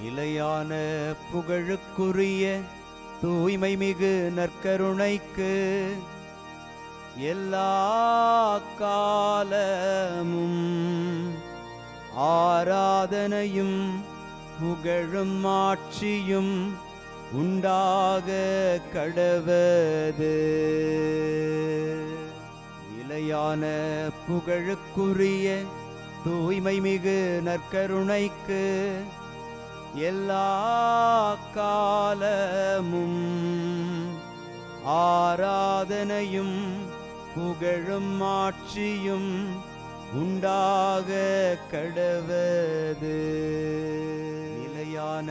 நிலையான புகழுக்குரிய தூய்மை மிகு நற்கருணைக்கு எல்லா காலமும் ஆராதனையும் புகழும் ஆட்சியும் உண்டாக கடவது. நிலையான புகழுக்குரிய தூய்மை மிகு நற்கருணைக்கு எல்லா காலமும் ஆராதனையும் புகழும் ஆட்சியும் உண்டாக கடவது. நிலையான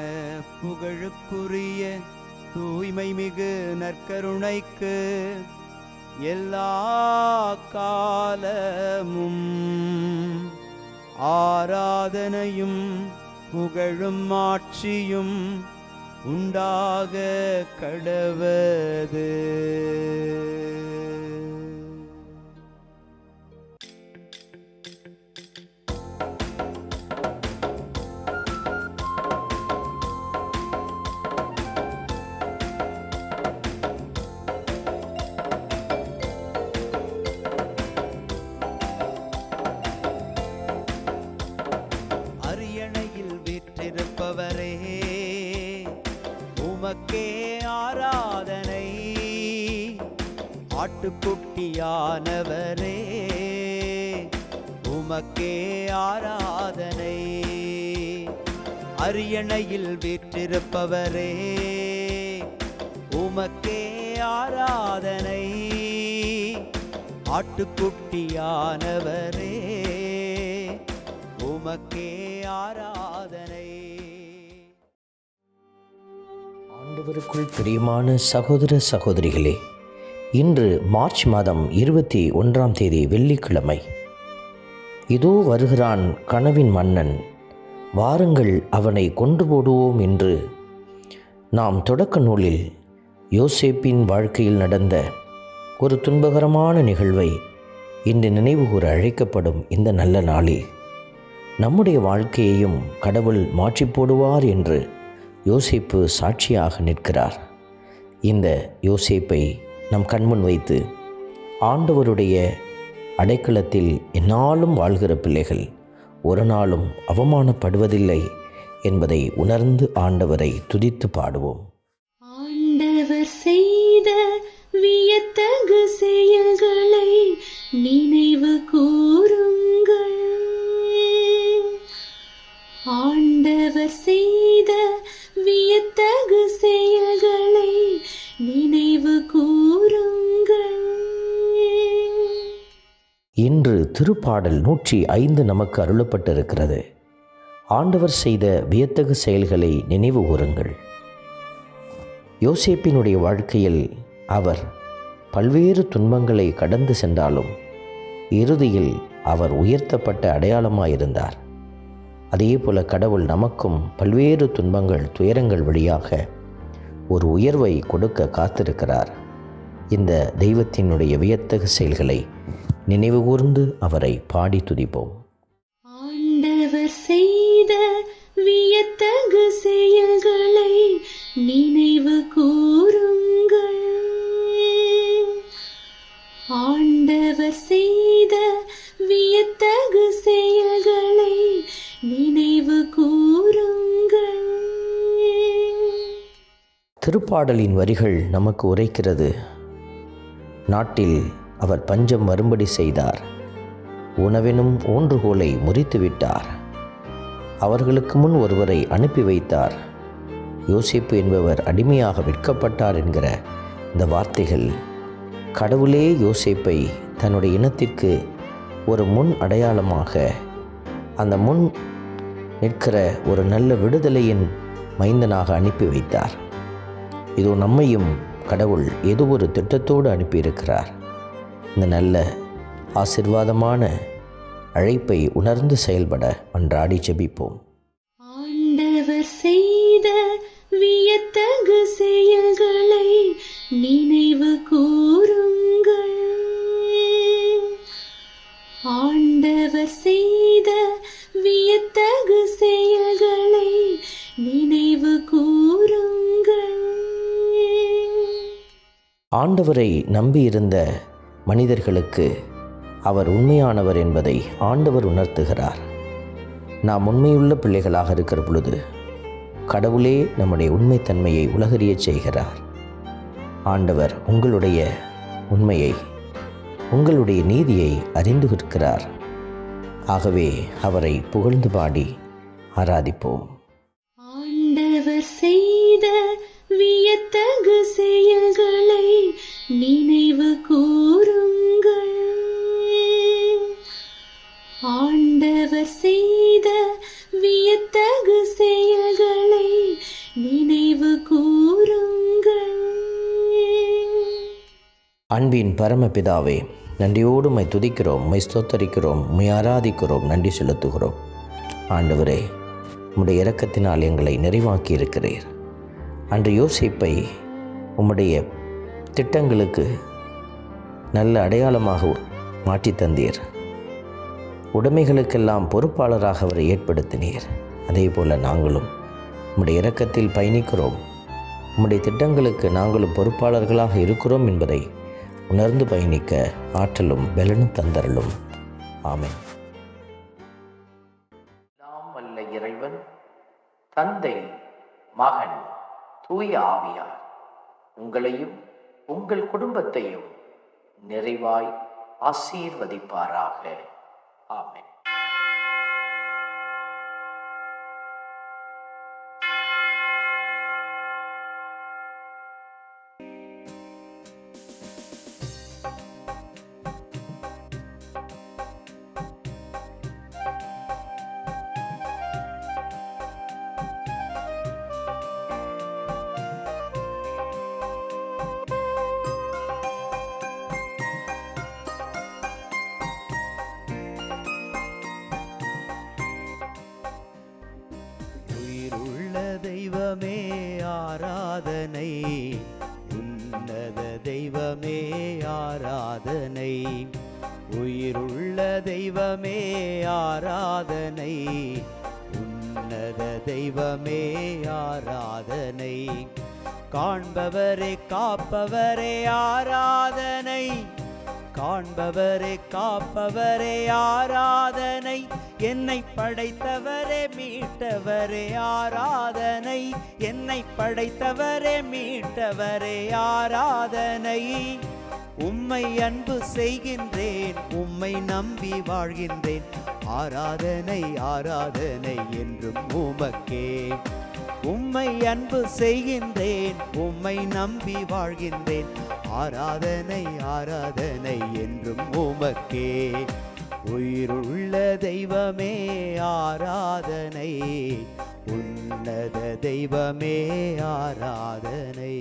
புகழுக்குரிய தூய்மை மிகு நற்கருணைக்கு எல்லா காலமும் ஆராதனையும் புகழும் ஆட்சியும் உண்டாக கடவது. அரியணையில் வீற்றிருப்பவரே, உமக்கே ஆராதனை. ஆட்டுக்குட்டியானவரே, உமக்கே ஆராதனை. அரியணையில் வீற்றிருப்பவரே, உமக்கே ஆராதனை. ஆட்டுக்குட்டியானவரே, உமக்கே ஆராதனை. ஆண்டவருக்குள் பிரியமான சகோதர சகோதரிகளே, இன்று மார்ச் மாதம் 21 வெள்ளிக்கிழமை. இதோ வருகிறான் கனவின் மன்னன், வாருங்கள் அவனை கொண்டு போடுவோம் என்று நாம் தொடக்க நூலில் யோசேப்பின் வாழ்க்கையில் நடந்த ஒரு துன்பகரமான நிகழ்வை இன்று நினைவுகூர அழைக்கப்படும் இந்த நல்ல நாளில் நம்முடைய வாழ்க்கையையும் கடவுள் மாற்றி போடுவார் என்று யோசேப்பு சாட்சியாக நிற்கிறார். இந்த யோசேப்பை நம் கண்முன் வைத்து ஆண்டவருடைய அடைக்கலத்தில் எந்நாளும் வாழ்கிற பிள்ளைகள் ஒரு நாளும் அவமானப்படுவதில்லை என்பதை உணர்ந்து ஆண்டவரை துதித்து பாடுவோம். ஆண்டவர் செய்த வியத்தகு செயல்களை நினைவு கூறுங்கள். ஆண்டவர் செய்த வியத்தகு செயல்களை நினைவு கூறுங்கள். இன்று திருப்பாடல் 105 நமக்கு அருளப்பட்டிருக்கிறது. ஆண்டவர் செய்த வியத்தகு செயல்களை நினைவு கூறுங்கள். யோசேப்பினுடைய வாழ்க்கையில் அவர் பல்வேறு துன்பங்களை கடந்து சென்றாலும் இறுதியில் அவர் உயர்த்தப்பட்ட அடையாளமாயிருந்தார். அதே போல கடவுள் நமக்கும் பல்வேறு துன்பங்கள் துயரங்கள் வழியாக ஒரு உயர்வை கொடுக்க காத்திருக்கிறார். இந்த தெய்வத்தினுடைய வியத்தகு செயல்களை நினைவு கூர்ந்து அவரை பாடி துதிப்போம். ஆண்டவர் செய்த வியத்தகு செயல்களை நினைவு கூறுங்கள். ஆண்டவர் செய்த வியத்தகு செயல்களை நினைவு கூறுங்கள். திருப்பாடலின் வரிகள் நமக்கு உரைக்கிறது. நாட்டில் அவர் பஞ்சம் வரும்படி செய்தார், உணவெனும் ஊன்றுகோலை முறித்து விட்டார், அவர்களுக்கு முன் ஒருவரை அனுப்பி வைத்தார், யோசேப்பு என்பவர் அடிமையாக விற்கப்பட்டார் என்கிற இந்த வார்த்தைகள் கடவுளே யோசேப்பை தன்னுடைய இனத்திற்கு ஒரு முன் அடையாளமாக, அந்த முன் நிற்கிற ஒரு நல்ல விடுதலையின் மைந்தனாக அனுப்பி வைத்தார். இதோ நம்மையும் கடவுள் ஏதோ ஒரு திட்டத்தோடு அனுப்பியிருக்கிறார். இந்த நல்ல ஆசீர்வாதமான அழைப்பை உணர்ந்து செயல்பட மன்றாடி ஜெபிப்போம். ஆண்டவர் செய்த வியத்தகு செயல்களை நினைவு கூறுங்கள். ஆண்டவர் செய்த வியத்தகு செயல்களை ஆண்டவரை நம்பியிருந்த மனிதர்களுக்கு அவர் உண்மையானவர் என்பதை ஆண்டவர் உணர்த்துகிறார். நாம் உண்மையுள்ள பிள்ளைகளாக இருக்கிற பொழுது கடவுளே நம்முடைய உண்மைத்தன்மையை உலகறியச் செய்கிறார். ஆண்டவர் உங்களுடைய உண்மையை, உங்களுடைய நீதியை அறிந்து இருக்கிறார். ஆகவே அவரை புகழ்ந்து பாடி ஆராதிப்போம். ஆண்டவர் செய்த வியத்தகு செயல்களை நினைவு கூறுங்கள். ஆண்டவர் செய்த வியத்தகு செயல்களை நினைவு கூறுங்கள். அன்பின் பரமபிதாவே, நன்றியோடு உம்மை துதிக்கிறோம், உம்மை ஸ்தோத்தரிக்கிறோம், உம்மை ஆராதிக்கிறோம், நன்றி செலுத்துகிறோம். ஆண்டவரே, உம்முடைய இரக்கத்தினால் எங்களை நிறைவாக்கி இருக்கிறீர். அன்று யோசேப்பை உம்முடைய திட்டங்களுக்கு நல்ல அடையாளமாக மாற்றி தந்தீர். உடைமைகளுக்கெல்லாம் பொறுப்பாளராக அவரை ஏற்படுத்தினீர். அதே போல் நாங்களும் உம்முடைய இரக்கத்தில் பயணிக்கிறோம். உம்முடைய திட்டங்களுக்கு நாங்களும் பொறுப்பாளர்களாக இருக்கிறோம் என்பதை உணர்ந்து பயணிக்க ஆற்றலும் பலனும் தந்தரலும். ஆமென். எல்லாம் வல்ல இறைவன், தந்தை, மகன், தூய ஆவியார் உங்களையும் உங்கள் குடும்பத்தையும் நிறைவாய் ஆசீர்வதிப்பாராக. ஆமென். தெய்வமே ஆராதனை, உன்னத தெய்வமே ஆராதனை, உயிருள்ள தெய்வமே ஆராதனை, உன்னத தெய்வமே ஆராதனை, காண்பவரே காப்பவரே ஆராதனை, காண்பவரே காப்பவரே ஆராதனை, என்னை படைத்தவரே மீட்டவரே ஆராதனை, என்னை படைத்தவரே மீட்டவரே ஆராதனை, உம்மை அன்பு செய்கின்றேன், உம்மை நம்பி வாழ்கின்றேன், ஆராதனை ஆராதனை என்றும் உமக்கே. உம்மை அன்பு செய்கின்றேன், உம்மை நம்பி வாழ்கின்றேன், ஆராதனை ஆராதனை என்றும் உமக்கே. உயிருள்ள தெய்வமே ஆராதனை, உன்னத தெய்வமே ஆராதனை.